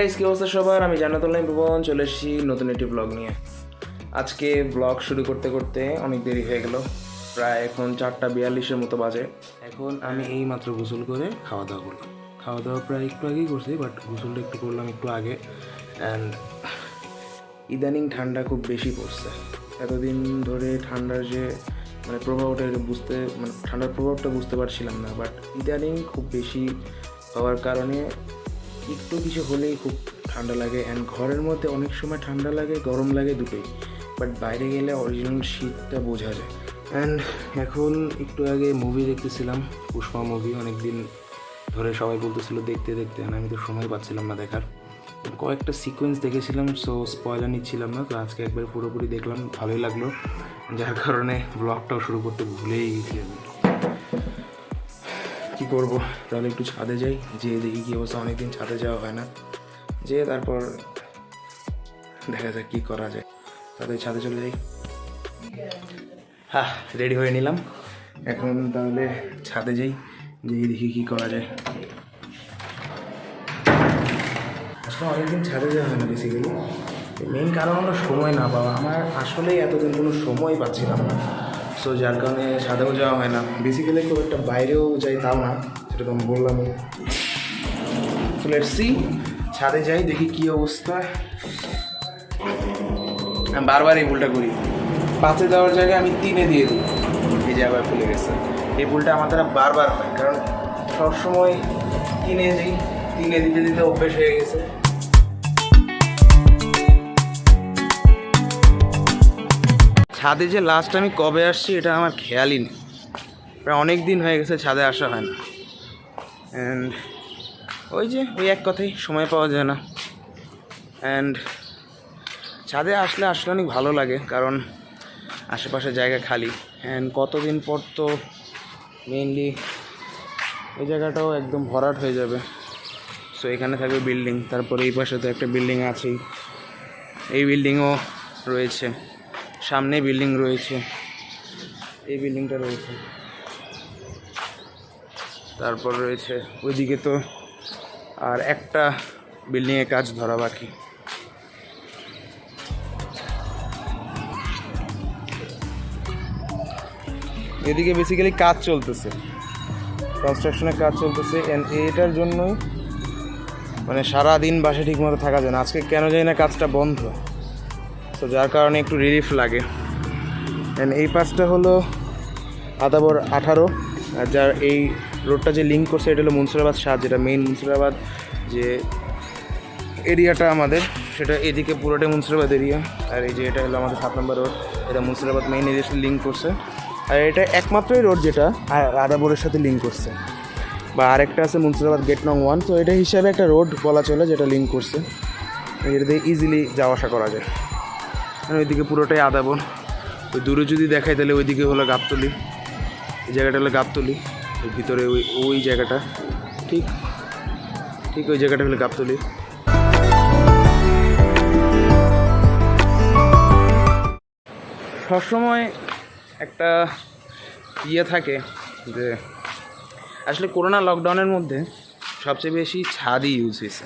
Guys, কি অবস্থা সবার? আমি জান্নাতুল্লাহ ভুবন চলে এসেছি নতুন একটি ব্লগ নিয়ে। আজকে ব্লগ শুরু করতে করতে অনেক দেরি হয়ে গেল, প্রায় এখন 4:42 মতো বাজে। এখন আমি এই মাত্র গোসল করে খাওয়া দাওয়া করলাম। খাওয়া দাওয়া প্রায় একটু আগেই করছি, বাট গোসলটা একটু করলাম একটু আগে। অ্যান্ড ইদানিং ঠান্ডা খুব বেশি পড়ছে। এতদিন ধরে ঠান্ডার যে প্রভাবটা এটা ঠান্ডার প্রভাবটা বুঝতে পারছিলাম না, বাট ইদানিং খুব বেশি হওয়ার কারণে একটু কিছু হলেই খুব ঠান্ডা লাগে। অ্যান্ড ঘরের মধ্যে অনেক সময় ঠান্ডা লাগে, গরম লাগে, দুটোই, বাট বাইরে গেলে অরিজিনাল শীতটা বোঝা যায়। অ্যান্ড এখন একটু আগে মুভি দেখতেছিলাম, পুষ্পা মুভি। অনেক দিন ধরে সবাই বলতেছিল দেখতে দেখতে, আমি তো সময় পাচ্ছিলাম না দেখার। কয়েকটা সিকোয়েন্স দেখেছিলাম, সো স্পয়লার নিচ্ছিলাম না। তো আজকে একবার পুরোপুরি দেখলাম, ভালোই লাগলো, যার কারণে ব্লগটাও শুরু করতে ভুলেই গেছি আমি। কী করবো, তাহলে একটু ছাদে যাই, যেয়ে দেখি কী অবস্থা। অনেকদিন ছাদে যাওয়া হয় না, যেয়ে তারপর দেখা যাক কী করা যায়। তাহলে ছাদে চলে যাই। হ্যাঁ, রেডি হয়ে নিলাম, এখন তাহলে ছাদে যাই, যেয়ে দেখি কী করা যায়। আসলে অনেকদিন ছাদে যাওয়া হয় না বেসিক্যালি। মেইন কারণ হলো সময় না পাওয়া। আমার আসলেই এতদিন কোনো সময় পাচ্ছিলাম না, সো যার কারণে ছাদেও যাওয়া হয় না। বেসিক্যালি খুব একটা বাইরেও যাই তাও না, সেটা তো আমি বললাম। সো লেটস সি, ছাদে যাই, দেখি কী অবস্থা। আমি বারবার এই ভুলটা করি, 5-এ দেওয়ার জায়গায় আমি 3-এ দিয়ে দিই। এই যে আবার ভুলে গেছে, এই ভুলটা আমার দ্বারা বারবার হয়, কারণ সবসময় 3-এ দিই, 3-এ দিতে দিতে অভ্যেস হয়ে গেছে। ছাদে যে লাস্ট আমি কবে আসছি এটা আমার খেয়ালই নেই, প্রায় অনেক দিন হয়ে গেছে ছাদে আসা হয় না। অ্যান্ড ওই এক কথাই, সময় পাওয়া যায় না। অ্যান্ড ছাদে আসলে অনেক ভালো লাগে, কারণ আশেপাশে জায়গা খালি। অ্যান্ড কতদিন পর তো মেইনলি এই জায়গাটাও একদম ভরাট হয়ে যাবে। সো এখানে থাকবে বিল্ডিং, তারপরে এই পাশে তো একটা বিল্ডিং আছেই, এই বিল্ডিংও রয়েছে, সামনে বিল্ডিং রয়েছে, এই বিল্ডিংটা রয়েছে, তারপর রয়েছে ওইদিকে তো আর একটা বিল্ডিংয়ে কাজ ধরা বাকি। এদিকে বেসিক্যালি কাজ চলতেছে, কনস্ট্রাকশনের কাজ চলতেছে। এটার জন্যই সারাদিন বাসে ঠিক মতো থাকা যায় না। আজকে কেন জানি না কাজটা বন্ধ, তো যার কারণে একটু রিলিফ লাগে। এই পাশটা হলো আদাবর 18, আর যার এই রোডটা যে লিঙ্ক করছে এটা হলো মুন্সিরাবাদ 7, যেটা মেইন মুন্সিরাবাদ যে এরিয়াটা আমাদের, সেটা এদিকে পুরোটাই মুন্সিরাবাদ এরিয়া। আর এই যে এটা হলো আমাদের 7 নম্বর রোড, এটা মুন্সিরাবাদ মেইন এরিয়ার সাথে লিঙ্ক করছে। আর এটা একমাত্রই রোড যেটা আদাবরের সাথে লিঙ্ক করছে, বা আরেকটা আছে মুন্সিরাবাদ গেট নং 1। তো এটা হিসাবে একটা রোড বলা চলে যেটা লিঙ্ক করছে, এটা দিয়ে ইজিলি যাওয়া আসা করা যায়। আর ওইদিকে পুরোটাই আদাবর। ওই দূরে যদি দেখায় তাহলে ওইদিকে হলো গাবতলি, এই জায়গাটা হলো গাবতলি, ওই ভিতরে ওই জায়গাটা ঠিক ওই জায়গাটা হলো গাবতলি। সবসময় একটা থাকে যে আসলে করোনা লকডাউনের মধ্যে সবচেয়ে বেশি ছাদই ইউজ হয়েছে।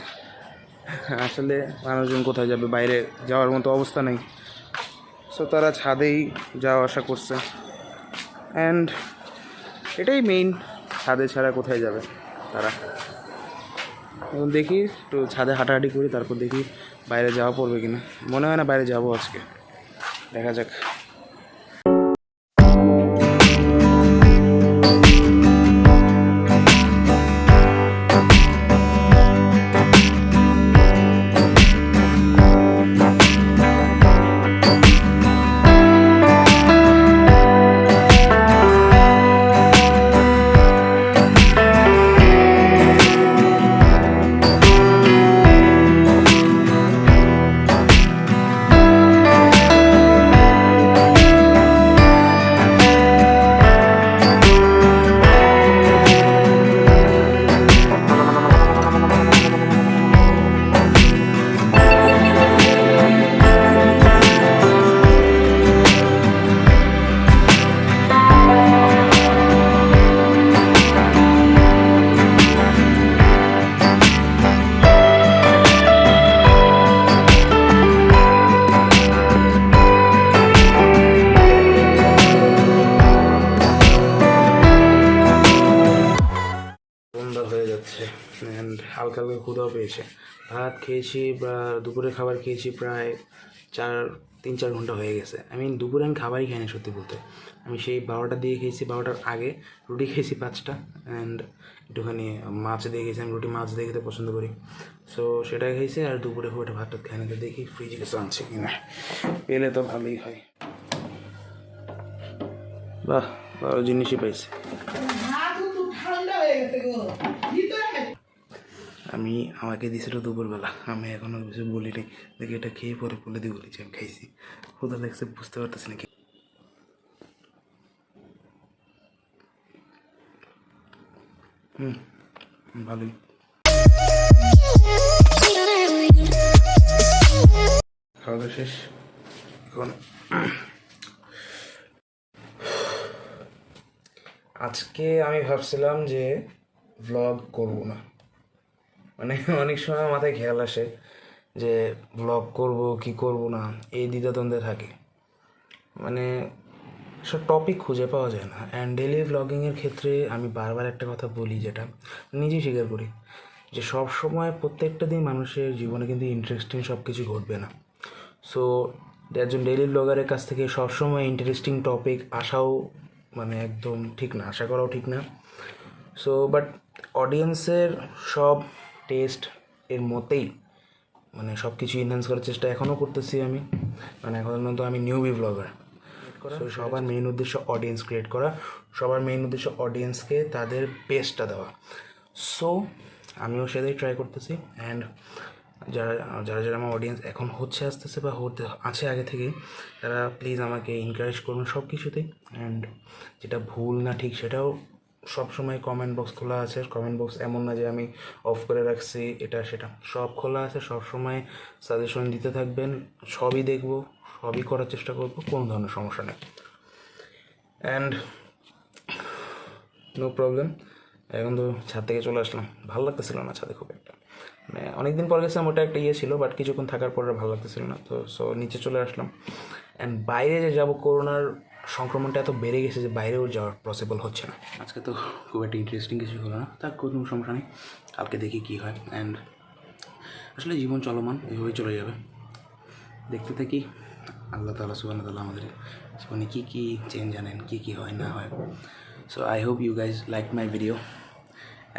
আসলে মানুষজন কোথায় যাবে, বাইরে যাওয়ার মতো অবস্থা নেই, সো তারা ছাদেই যাওয়া আসা করছে। অ্যান্ড এটাই মেইন, ছাদে ছাড়া কোথায় যাবে তারা। এখন দেখি একটু ছাদে হাঁটাহাঁটি করি, তারপর দেখি বাইরে যাওয়া পড়বে কিনা। মনে হয় না বাইরে যাবো আজকে, দেখা যাক। হালকা হালকা ক্ষুধাও পেয়েছে। ভাত খেয়েছি বা দুপুরে খাবার খেয়েছি প্রায় 3-4 ঘন্টা হয়ে গেছে। দুপুরে আমি খাবারই খাইনি সত্যি বলতে। আমি সেই 12টা দিয়ে খেয়েছি, 12টার আগে রুটি খেয়েছি 5টা, অ্যান্ড একটুখানি মাছ দিয়ে খেয়েছি। আমি রুটি মাছ দিয়ে খেতে পছন্দ করি, সো সেটাই খেয়েছি। আর দুপুরে খুব একটা ভাত টাত খাই না, তো দেখি ফ্রিজে কিছু আনছে কিনা, পেলে তো ভালোই হয়। বাহ, ভালো জিনিসই পাইছি। আমাকে দিয়েছিল দুপুরবেলা, আমি এখনো কিছু বলিনি। দেখি এটা খেয়ে পরে বলে দিয়ে বলেছি আমি খাইছি। ক্ষুধা লাগছে, বুঝতে পারতেছি না কি। ভালোই। খাওয়া দাওয়া শেষ, এখন আজকে আমি ভাবছিলাম যে ভ্লগ করব না। অনেক সময় মাথায় খেয়াল আসে যে ভ্লগ করব কি করব না, এই দ্বিধাদ্বন্দ্বে থাকে। সব টপিক খুঁজে পাওয়া যায় না। অ্যান্ড ডেলি ভ্লগিংয়ের ক্ষেত্রে আমি বারবার একটা কথা বলি, যেটা নিজেই স্বীকার করি, যে সব সময় প্রত্যেকটা দিন মানুষের জীবনে কিন্তু ইন্টারেস্টিং সব কিছু ঘটবে না। সো একজন ডেইলি ব্লগারের কাছ থেকে সবসময় ইন্টারেস্টিং টপিক আসাও একদম ঠিক না, আশা করাও ঠিক না। সো বাট অডিয়েন্সের সব টেস্ট এর মতেই সব কিছু ইনহ্যান্স করার চেষ্টা এখনও করতেছি আমি। এখন তো আমি নিউবি ব্লগার। সো সবার মেইন উদ্দেশ্য অডিয়েন্স ক্রিয়েট করা, সবার মেইন উদ্দেশ্য অডিয়েন্সকে তাদের বেস্টটা দেওয়া। সো আমিও সেটাই ট্রাই করতেছি। অ্যান্ড যারা যারা যারা আমার অডিয়েন্স এখন হচ্ছে আস্তে আস্তে বা হতে আছে আগে থেকেই, তারা প্লিজ আমাকে এনকারেজ করুন সব কিছুতেই। অ্যান্ড যেটা ভুল না ঠিক সেটাও সবসময় কমেন্ট বক্স খোলা আছে। কমেন্ট বক্স এমন না যে আমি অফ করে রাখছি, এটা সেটা সব খোলা আছে। সবসময় সাজেশন দিতে থাকবেন, সবই দেখব, সবই করার চেষ্টা করবো, কোনো ধরনের সমস্যা নেই। And no problem. এখন তো ছাদ থেকে চলে আসলাম, ভালো লাগতেছিল না ছাদে খুব একটা। অনেকদিন পর গেছিলাম, ওটা একটা ছিল, বাট কিছুক্ষণ থাকার পরে ভালো লাগতেছিল না, তো সো নিচে চলে আসলাম। অ্যান্ড বাইরে যে যাবো, করোনার সংক্রমণটা এত বেড়ে গেছে যে বাইরেও যাওয়ার পসিবল হচ্ছে না। আজকে তো খুব একটা ইন্টারেস্টিং কিছু হলো না, তার কোনো সমস্যা নেই, কালকে দেখি কী হয়। অ্যান্ড আসলে জীবন চলমান, এভাবেই চলে যাবে, দেখতে থাকি। আল্লাহ তাআলা সুবহানাহু ওয়া তাআলা আমাদের জীবনে কী কী চেঞ্জ আনেন, কী হয় না হয়। So I hope you guys liked my video,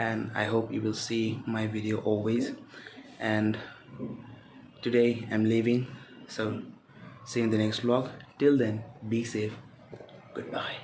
and I hope you will see my video always. And today I'm leaving, so see you in the next vlog. Till then, be safe. Goodbye.